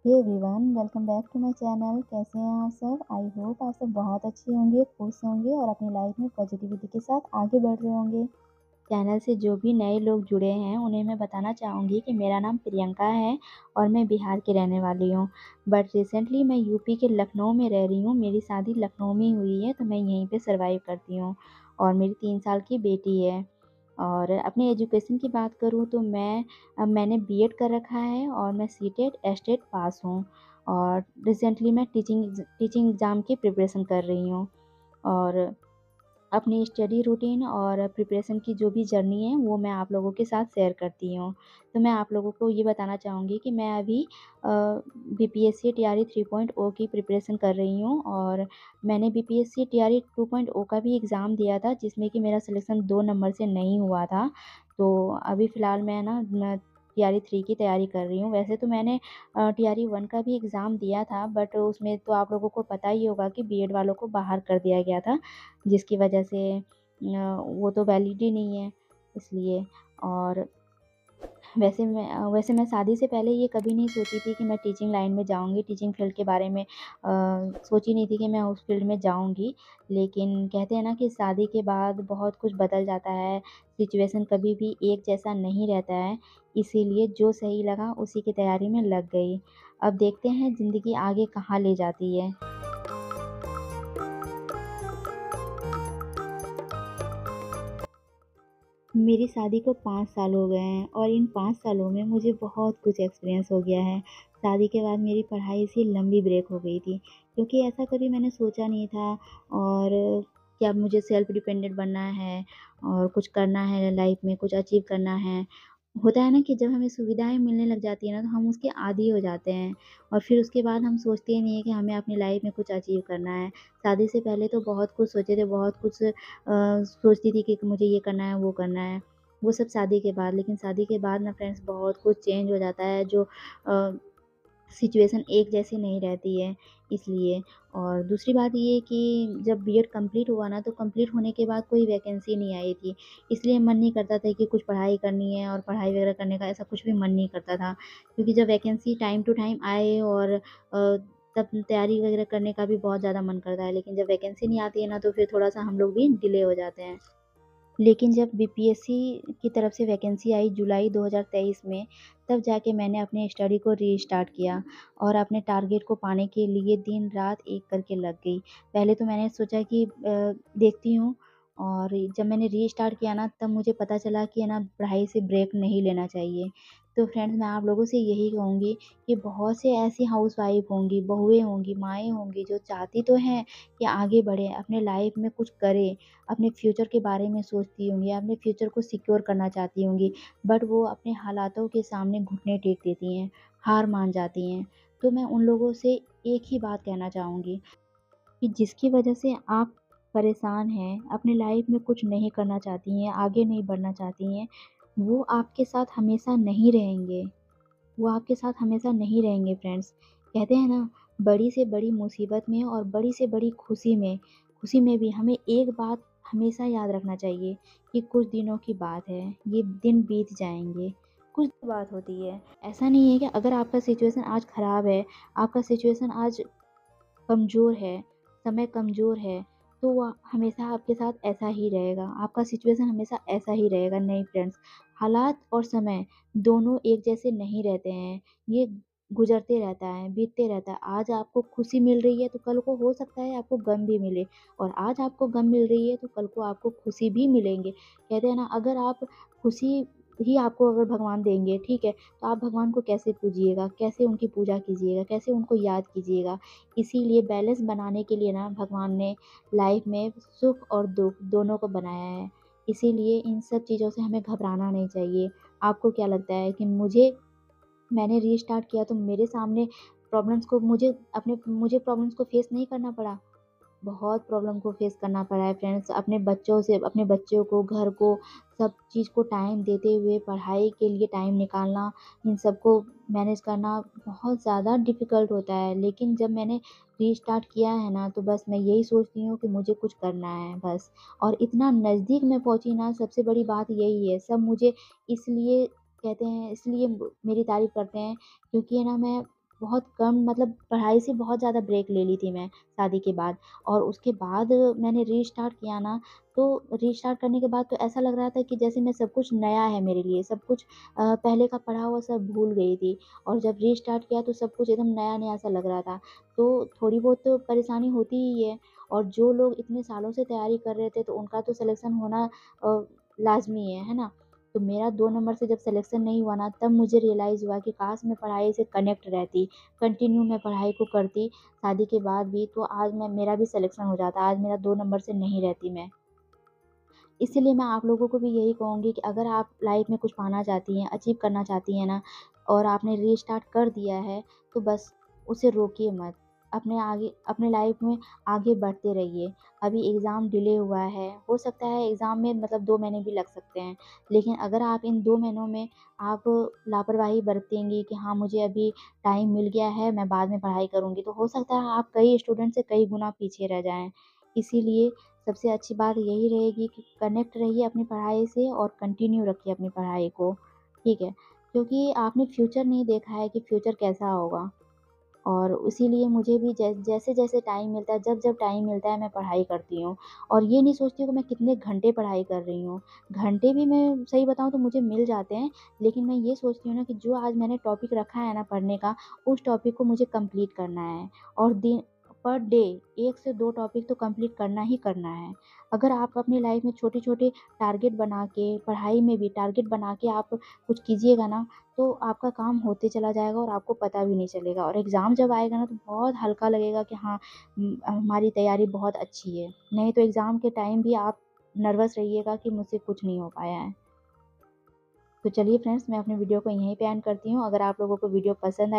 Hey everyone, welcome back to my channel. कैसे हैं आप सब? आई होप आप सब बहुत अच्छे होंगे, खुश होंगे और अपनी लाइफ में पॉजिटिविटी के साथ आगे बढ़ रहे होंगे। चैनल से जो भी नए लोग जुड़े हैं उन्हें मैं बताना चाहूँगी कि मेरा नाम प्रियंका है और मैं बिहार की रहने वाली हूँ। बट रिसेंटली मैं यूपी के लखनऊ में रह रही हूँ। मेरी शादी लखनऊ में ही हुई है, तो मैं यहीं पे सर्वाइव करती हूँ और मेरी 3 साल की बेटी है। और अपने एजुकेशन की बात करूँ तो मैंने बीएड कर रखा है और मैं सीटेट एस्टेट पास हूँ। और रिसेंटली मैं टीचिंग एग्ज़ाम की प्रिपरेशन कर रही हूँ। और अपनी स्टडी रूटीन और प्रिपरेशन की जो भी जर्नी है वो मैं आप लोगों के साथ शेयर करती हूँ। तो मैं आप लोगों को ये बताना चाहूँगी कि मैं अभी बीपीएससी टीआरई 3.0 की प्रिपरेशन कर रही हूँ और मैंने बीपीएससी टीआरई 2.0 का भी एग्ज़ाम दिया था, जिसमें कि मेरा सिलेक्शन 2 नंबर से नहीं हुआ था। तो अभी फ़िलहाल मैं टीआरई 3 की तैयारी कर रही हूँ। वैसे तो मैंने टीआरई 1 का भी एग्ज़ाम दिया था, बट उसमें तो आप लोगों को पता ही होगा कि बीएड वालों को बाहर कर दिया गया था, जिसकी वजह से वो तो वैलिड ही नहीं है, इसलिए। और वैसे मैं शादी से पहले ये कभी नहीं सोची थी कि मैं टीचिंग लाइन में जाऊँगी, टीचिंग फ़ील्ड के बारे में सोची नहीं थी कि मैं उस फ़ील्ड में जाऊँगी। लेकिन कहते हैं ना कि शादी के बाद बहुत कुछ बदल जाता है, सिचुएशन कभी भी एक जैसा नहीं रहता है, इसीलिए जो सही लगा उसी की तैयारी में लग गई। अब देखते हैं ज़िंदगी आगे कहाँ ले जाती है। मेरी शादी को 5 साल हो गए हैं और इन 5 सालों में मुझे बहुत कुछ एक्सपीरियंस हो गया है। शादी के बाद मेरी पढ़ाई से लंबी ब्रेक हो गई थी, क्योंकि ऐसा कभी मैंने सोचा नहीं था। और कि अब मुझे सेल्फ डिपेंडेंट बनना है और कुछ करना है लाइफ में, कुछ अचीव करना है। होता है ना कि जब हमें सुविधाएँ मिलने लग जाती हैं ना, तो हम उसके आदी हो जाते हैं और फिर उसके बाद हम सोचते ही नहीं है कि हमें अपनी लाइफ में कुछ अचीव करना है। शादी से पहले तो बहुत कुछ सोचे थे, बहुत कुछ सोचती थी कि मुझे ये करना है, वो करना है। वो सब शादी के बाद, लेकिन शादी के बाद ना फ्रेंड्स बहुत कुछ चेंज हो जाता है, जो सिचुएशन एक जैसी नहीं रहती है, इसलिए। और दूसरी बात ये कि जब बीएड कंप्लीट हुआ ना, तो कंप्लीट होने के बाद कोई वैकेंसी नहीं आई थी, इसलिए मन नहीं करता था कि कुछ पढ़ाई करनी है और पढ़ाई वगैरह करने का ऐसा कुछ भी मन नहीं करता था। क्योंकि जब वैकेंसी टाइम टू टाइम आए और तब तैयारी वगैरह करने का भी बहुत ज़्यादा मन करता है, लेकिन जब वैकेंसी नहीं आती है ना, तो फिर थोड़ा-सा हम लोग भी डिले हो जाते हैं। लेकिन जब बीपीएससी की तरफ से वैकेंसी आई जुलाई 2023 में, तब जाके मैंने अपनी स्टडी को रीस्टार्ट किया और अपने टारगेट को पाने के लिए दिन-रात एक करके लग गई। पहले तो मैंने सोचा कि देखती हूँ, और जब मैंने रीस्टार्ट किया ना, तब मुझे पता चला कि है ना, पढ़ाई से ब्रेक नहीं लेना चाहिए। तो फ्रेंड्स, मैं आप लोगों से यही कहूँगी कि बहुत से ऐसी हाउसवाइफ़ होंगी, बहुएँ होंगी, माएँ होंगी, जो चाहती तो हैं कि आगे बढ़ें, अपने लाइफ़ में कुछ करें, अपने फ्यूचर के बारे में सोचती होंगी, अपने फ्यूचर को सिक्योर करना चाहती होंगी, बट वो अपने हालातों के सामने घुटने टेक देती हैं, हार मान जाती हैं। तो मैं उन लोगों से एक ही बात कहना चाहूँगी कि जिसकी वजह से आप परेशान हैं, अपनी लाइफ में कुछ नहीं करना चाहती हैं, आगे नहीं बढ़ना चाहती हैं, वो आपके साथ हमेशा नहीं रहेंगे। वो आपके साथ हमेशा नहीं रहेंगे फ्रेंड्स। कहते हैं ना, बड़ी से बड़ी मुसीबत में और बड़ी से बड़ी खुशी में भी हमें एक बात हमेशा याद रखना चाहिए कि कुछ दिनों की बात है, ये दिन बीत जाएँगे। कुछ बात होती है। ऐसा नहीं है कि अगर आपका सिचुएशन आज ख़राब है, आपका सिचुएशन आज कमज़ोर है, समय कमज़ोर है, तो वो हमेशा आपके साथ ऐसा ही रहेगा, आपका सिचुएशन हमेशा ऐसा ही रहेगा। नहीं फ्रेंड्स, हालात और समय दोनों एक जैसे नहीं रहते हैं, ये गुज़रते रहता है, बीतते रहता है। आज आपको खुशी मिल रही है, तो कल को हो सकता है आपको गम भी मिले, और आज आपको गम मिल रही है, तो कल को आपको खुशी भी मिलेंगे। कहते हैं ना, अगर आप खुशी ही आपको अगर भगवान देंगे, ठीक है, तो आप भगवान को कैसे पूजिएगा, कैसे उनकी पूजा कीजिएगा, कैसे उनको याद कीजिएगा। इसीलिए बैलेंस बनाने के लिए ना, भगवान ने लाइफ में सुख और दुःख दोनों को बनाया है। इसीलिए इन सब चीज़ों से हमें घबराना नहीं चाहिए। आपको क्या लगता है कि मैंने रीस्टार्ट किया तो मेरे सामने मुझे प्रॉब्लम्स को फेस नहीं करना पड़ा? बहुत प्रॉब्लम को फेस करना पड़ा है फ्रेंड्स। अपने बच्चों को, घर को, सब चीज़ को टाइम देते हुए पढ़ाई के लिए टाइम निकालना, इन सबको मैनेज करना बहुत ज़्यादा डिफ़िकल्ट होता है। लेकिन जब मैंने रीस्टार्ट किया है ना, तो बस मैं यही सोचती हूँ कि मुझे कुछ करना है बस। और इतना नज़दीक मैं पहुँची ना, सबसे बड़ी बात यही है। सब मुझे इसलिए कहते हैं, इसलिए मेरी तारीफ़ करते हैं, क्योंकि है ना, मैं बहुत कम मतलब पढ़ाई से बहुत ज़्यादा ब्रेक ले ली थी मैं शादी के बाद। और उसके बाद मैंने रीस्टार्ट किया ना, तो रीस्टार्ट करने के बाद तो ऐसा लग रहा था कि जैसे मैं सब कुछ नया है मेरे लिए, सब कुछ पहले का पढ़ा हुआ सब भूल गई थी। और जब रीस्टार्ट किया तो सब कुछ एकदम नया-नया सा लग रहा था। तो थोड़ी बहुत तो परेशानी होती ही है, और जो लोग इतने सालों से तैयारी कर रहे थे तो उनका तो सिलेक्शन होना लाज़मी है ना? तो मेरा 2 नंबर से जब सिलेक्शन नहीं हुआ ना, तब मुझे रियलाइज़ हुआ कि काश मैं पढ़ाई से कनेक्ट रहती, कंटिन्यू मैं पढ़ाई को करती शादी के बाद भी, तो आज मेरा भी सिलेक्शन हो जाता, आज मेरा 2 नंबर से नहीं रहती मैं। इसीलिए मैं आप लोगों को भी यही कहूँगी कि अगर आप लाइफ़ में कुछ पाना चाहती हैं, अचीव करना चाहती हैं ना, और आपने रीस्टार्ट कर दिया है, तो बस उसे रोकिए मत। अपने लाइफ़ में आगे बढ़ते रहिए। अभी एग्ज़ाम डिले हुआ है, हो सकता है एग्ज़ाम में मतलब 2 महीने भी लग सकते हैं। लेकिन अगर आप इन 2 महीनों में आप लापरवाही बरतेंगी कि हाँ, मुझे अभी टाइम मिल गया है, मैं बाद में पढ़ाई करूँगी, तो हो सकता है आप कई स्टूडेंट से कई गुना पीछे रह जाएँ। इसीलिए सबसे अच्छी बात यही रहेगी कि कनेक्ट रहिए अपनी पढ़ाई से और कंटिन्यू रखिए अपनी पढ़ाई को, ठीक है? क्योंकि आपने फ्यूचर नहीं देखा है कि फ्यूचर कैसा होगा, और इसीलिए मुझे भी जैसे-जैसे टाइम मिलता है, जब-जब टाइम मिलता है मैं पढ़ाई करती हूँ। और ये नहीं सोचती हूँ कि मैं कितने घंटे पढ़ाई कर रही हूँ। घंटे भी मैं सही बताऊँ तो मुझे मिल जाते हैं, लेकिन मैं ये सोचती हूँ ना कि जो आज मैंने टॉपिक रखा है ना पढ़ने का, उस टॉपिक को मुझे कंप्लीट करना है। और दिन पर डे 1 से 2 टॉपिक तो कंप्लीट करना ही करना है। अगर आप अपनी लाइफ़ में छोटे-छोटे टारगेट बना के, पढ़ाई में भी टारगेट बना के आप कुछ कीजिएगा ना, तो आपका काम होते चला जाएगा और आपको पता भी नहीं चलेगा, और एग्ज़ाम जब आएगा ना तो बहुत हल्का लगेगा कि हाँ, हमारी तैयारी बहुत अच्छी है। नहीं तो एग्ज़ाम के टाइम भी आप नर्वस रहिएगा कि मुझसे कुछ नहीं हो पाया है। तो चलिए फ्रेंड्स, मैं अपने वीडियो को यहीं पे एंड करती हूँ। अगर आप लोगों को वीडियो पसंद आए